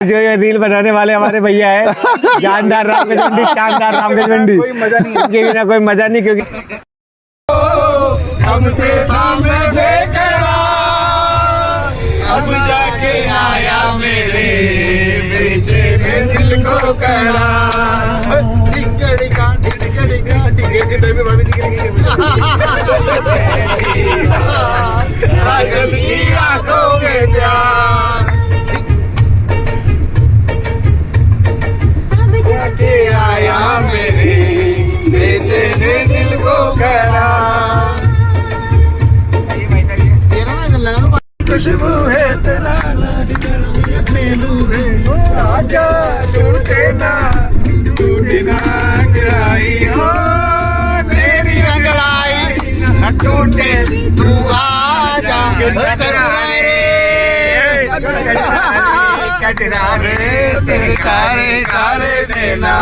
जो ये रील बनाने वाले हमारे भैया है जानदार राम गजवंडी, शानदार राम गजवंडी। कोई मजा नहीं है, बिना कोई मजा नहीं, क्योंकि हमसे थामे बेकरार, अब जाके आया मेरे बेचैन दिल को करार। साजन की आंखों में प्यार, अब जाके आया मेरे बेचैन दिल को करार। खुशबू है तेरा नीलू है आजा टूटे ना गिराई हो तेरी रंगड़ाई न टूटे तू आजा तेरे तारे देना